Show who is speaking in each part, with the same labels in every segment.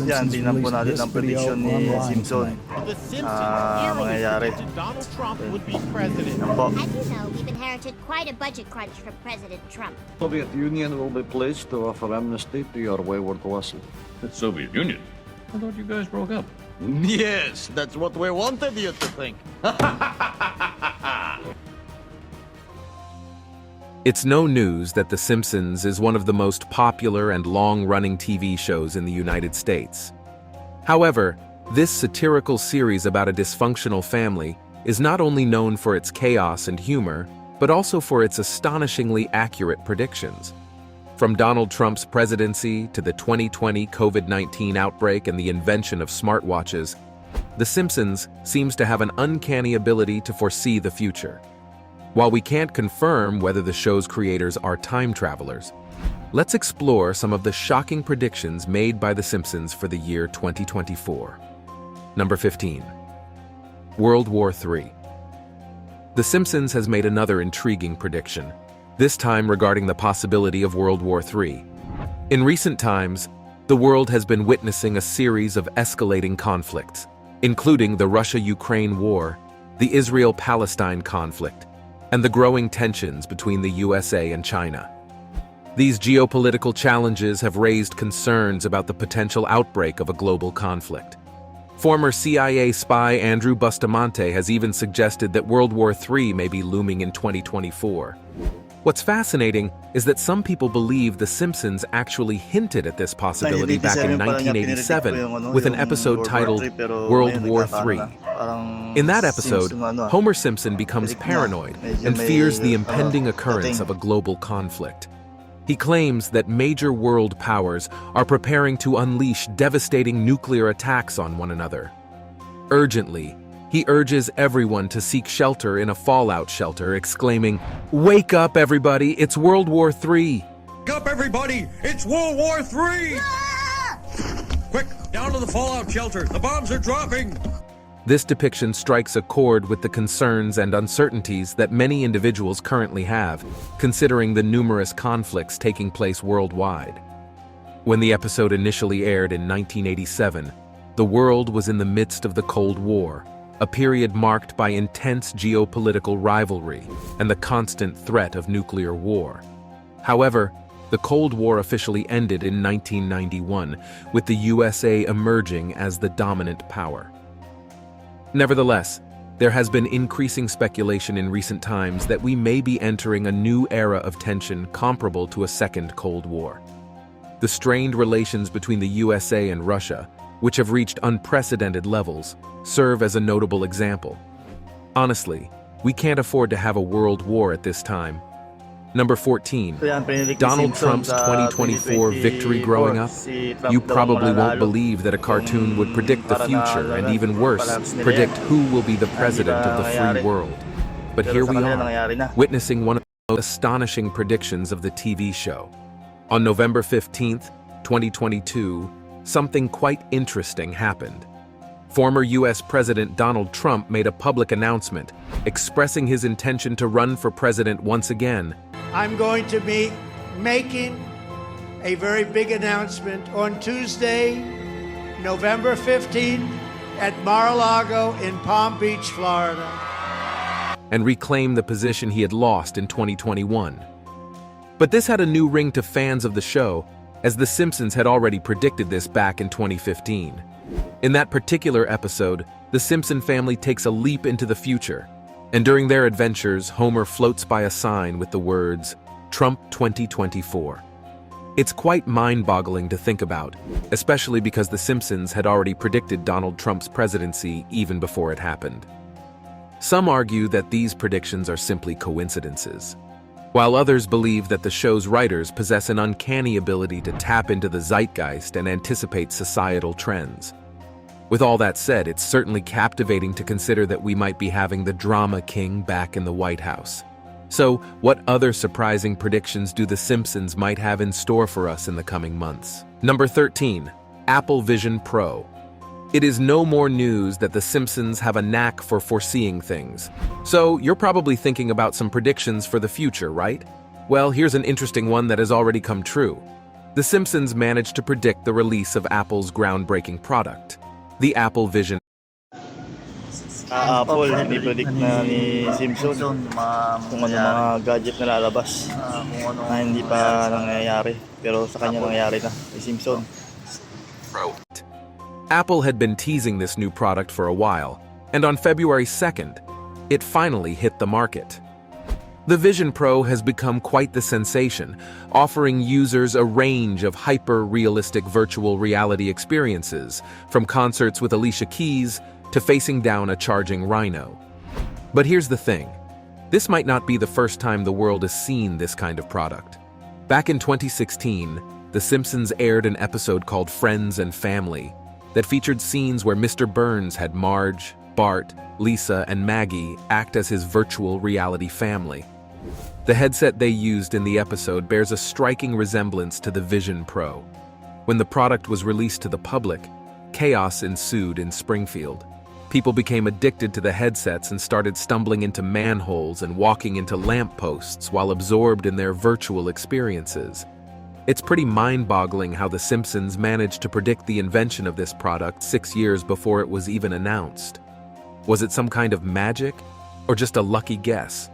Speaker 1: Yan, tingnan po natin ang prediction ni Simpson.
Speaker 2: The Simpsons
Speaker 1: mangyayari.
Speaker 2: predicted Donald Trump would be president.
Speaker 1: Yan po.
Speaker 3: As you know, we've inherited quite a budget crunch from President Trump.
Speaker 4: Soviet Union will be pleased to offer amnesty to your wayward vassal.
Speaker 5: The Soviet Union? I thought you guys broke up.
Speaker 4: Yes, that's what we wanted you to think.
Speaker 6: It's no news that The Simpsons is one of the most popular and long-running TV shows in the United States. However, this satirical series about a dysfunctional family is not only known for its chaos and humor, but also for its astonishingly accurate predictions. From Donald Trump's presidency to the 2020 COVID-19 outbreak and the invention of smartwatches, The Simpsons seems to have an uncanny ability to foresee the future. While we can't confirm whether the show's creators are time travelers, let's explore some of the shocking predictions made by The Simpsons for the year 2024. Number 15. World War III. The Simpsons has made another intriguing prediction, this time regarding the possibility of World War III. In recent times, the world has been witnessing a series of escalating conflicts, including the Russia-Ukraine war, the Israel-Palestine conflict, and the growing tensions between the USA and China. These geopolitical challenges have raised concerns about the potential outbreak of a global conflict. Former CIA spy Andrew Bustamante has even suggested that World War III may be looming in 2024. What's fascinating is that some people believe The Simpsons actually hinted at this possibility back in 1987 with an episode titled World War III. In that episode, Homer Simpson becomes paranoid and fears the impending occurrence of a global conflict. He claims that major world powers are preparing to unleash devastating nuclear attacks on one another. Urgently, he urges everyone to seek shelter in a fallout shelter, exclaiming, "Wake up, everybody! It's World War III!"
Speaker 7: Wake up, everybody! It's World War III! Quick, down to the fallout shelter! The bombs are dropping!
Speaker 6: This depiction strikes a chord with the concerns and uncertainties that many individuals currently have, considering the numerous conflicts taking place worldwide. When the episode initially aired in 1987, the world was in the midst of the Cold War, a period marked by intense geopolitical rivalry and the constant threat of nuclear war. However, the Cold War officially ended in 1991, with the USA emerging as the dominant power. Nevertheless, there has been increasing speculation in recent times that we may be entering a new era of tension comparable to a second Cold War. The strained relations between the USA and Russia, which have reached unprecedented levels, serve as a notable example. Honestly, we can't afford to have a world war at this time. Number 14. Donald Trump's 2024 victory growing up? You probably won't believe that a cartoon would predict the future and, even worse, predict who will be the president of the free world. But here we are, witnessing one of the most astonishing predictions of the TV show. On November 15th, 2022, something quite interesting happened. Former U.S. President Donald Trump made a public announcement, expressing his intention to run for president once again.
Speaker 8: I'm going to be making a very big announcement on Tuesday, November 15th at Mar-a-Lago in Palm Beach, Florida.
Speaker 6: And reclaim the position he had lost in 2021. But this had a new ring to fans of the show, as The Simpsons had already predicted this back in 2015. In that particular episode, the Simpson family takes a leap into the future, and during their adventures, Homer floats by a sign with the words, "Trump 2024. It's quite mind-boggling to think about, especially because The Simpsons had already predicted Donald Trump's presidency even before it happened. Some argue that these predictions are simply coincidences, while others believe that the show's writers possess an uncanny ability to tap into the zeitgeist and anticipate societal trends. With all that said, it's certainly captivating to consider that we might be having the drama king back in the White House. So, what other surprising predictions do The Simpsons might have in store for us in the coming months? Number 13. Apple Vision Pro. It is no more news that The Simpsons have a knack for foreseeing things. So, you're probably thinking about some predictions for the future, right? Well, here's an interesting one that has already come true. The Simpsons managed to predict the release of Apple's groundbreaking product, the Apple Vision.
Speaker 1: Apple, predict na ni Simpson kung ano mga gadget na lalabas na hindi pa nangyayari. Pero sa kanya nangyayari na, ni Simpson.
Speaker 6: Apple had been teasing this new product for a while, and on February 2nd, it finally hit the market. The Vision Pro has become quite the sensation, offering users a range of hyper-realistic virtual reality experiences, from concerts with Alicia Keys to facing down a charging rhino. But here's the thing. This might not be the first time the world has seen this kind of product. Back in 2016, The Simpsons aired an episode called Friends and Family that featured scenes where Mr. Burns had Marge, Bart, Lisa, and Maggie act as his virtual reality family. The headset they used in the episode bears a striking resemblance to the Vision Pro. When the product was released to the public, chaos ensued in Springfield. People became addicted to the headsets and started stumbling into manholes and walking into lampposts while absorbed in their virtual experiences. It's pretty mind-boggling how The Simpsons managed to predict the invention of this product 6 years before it was even announced. Was it some kind of magic, or just a lucky guess?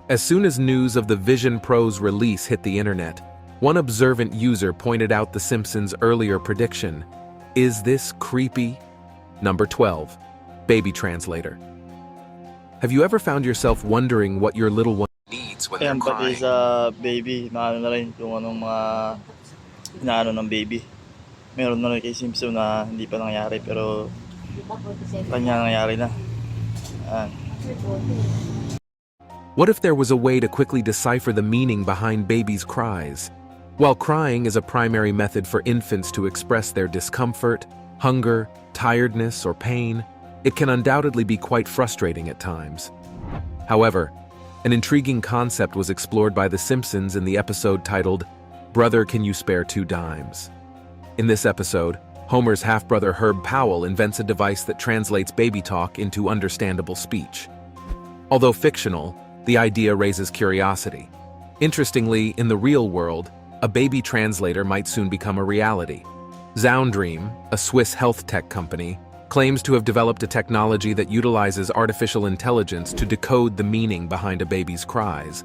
Speaker 6: As soon as news of the Vision Pro's release hit the internet, one observant user pointed out The Simpsons' earlier prediction. Is this creepy? Number 12. Baby Translator. Have you ever found yourself wondering what your little one needs when they're
Speaker 1: Ayan, pati
Speaker 6: crying?
Speaker 1: sa baby, na rin kung anong mga inaano ng baby. Meron na rin kay Simpson na hindi pa nangyari, pero kanya nangyari na. Ayan.
Speaker 6: What if there was a way to quickly decipher the meaning behind babies' cries? While crying is a primary method for infants to express their discomfort, hunger, tiredness, or pain, it can undoubtedly be quite frustrating at times. However, an intriguing concept was explored by The Simpsons in the episode titled, Brother, Can You Spare 2 Dimes? In this episode, Homer's half-brother Herb Powell invents a device that translates baby talk into understandable speech. Although fictional, the idea raises curiosity. Interestingly, in the real world, a baby translator might soon become a reality. Zoundream, a Swiss health tech company, claims to have developed a technology that utilizes artificial intelligence to decode the meaning behind a baby's cries.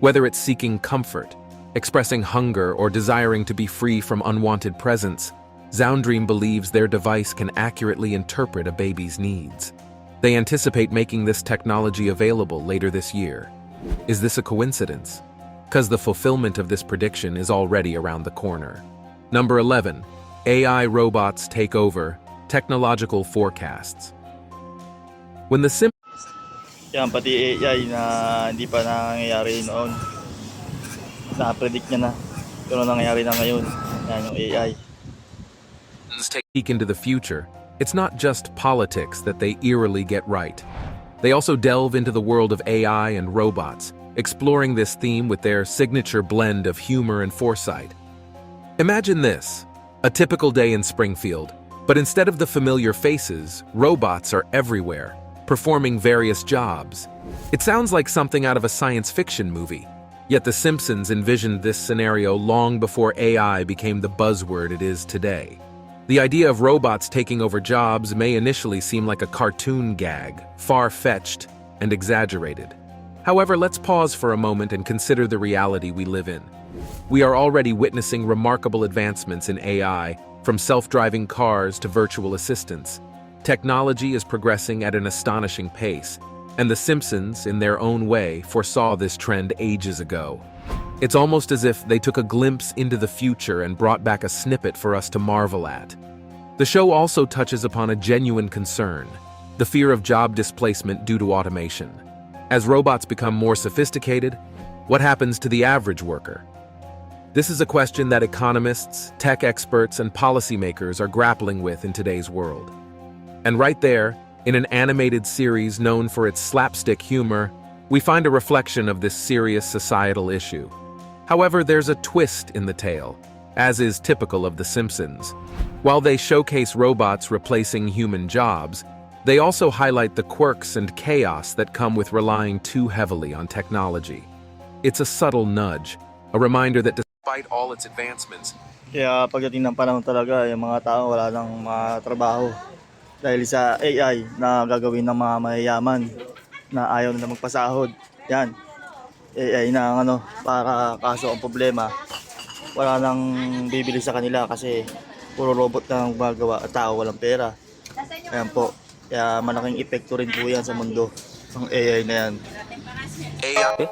Speaker 6: Whether it's seeking comfort, expressing hunger, or desiring to be free from unwanted presence, Zoundream believes their device can accurately interpret a baby's needs. They anticipate making this technology available later this year. Is this a coincidence? Because the fulfillment of this prediction is already around the corner. Number 11. AI robots take over. Technological forecasts. When the
Speaker 1: Yan, pati AI na hindi pa nangyayari noon. Na-predict niya na. Pero nangyayari na ngayon. Yan yung AI.
Speaker 6: Simpsons take a peek into the future, it's not just politics that they eerily get right. They also delve into the world of AI and robots, exploring this theme with their signature blend of humor and foresight. Imagine this, a typical day in Springfield, but instead of the familiar faces, robots are everywhere, performing various jobs. It sounds like something out of a science fiction movie, yet The Simpsons envisioned this scenario long before AI became the buzzword it is today. The idea of robots taking over jobs may initially seem like a cartoon gag, far-fetched and exaggerated. However, let's pause for a moment and consider the reality we live in. We are already witnessing remarkable advancements in AI, from self-driving cars to virtual assistants. Technology is progressing at an astonishing pace, and The Simpsons, in their own way, foresaw this trend ages ago. It's almost as if they took a glimpse into the future and brought back a snippet for us to marvel at. The show also touches upon a genuine concern, the fear of job displacement due to automation. As robots become more sophisticated, what happens to the average worker? This is a question that economists, tech experts, and policymakers are grappling with in today's world. And right there, in an animated series known for its slapstick humor, we find a reflection of this serious societal issue. However, there's a twist in the tale, as is typical of The Simpsons. While they showcase robots replacing human jobs, they also highlight the quirks and chaos that come with relying too heavily on technology. It's a subtle nudge, a reminder that despite all its advancements.
Speaker 1: Kaya pagdating ng panahon talaga, yung mga tao wala nang matrabaho. Dahil sa AI na gagawin ng mga mayayaman na ayaw nila magpasahod. Yan. AI na ang ano, para kaso ang problema, wala nang bibili sa kanila kasi puro robot na ang gumagawa at tao walang pera. Ayan po. Kaya malaking epekto rin po yan sa mundo. Ang AI na yan.
Speaker 6: AI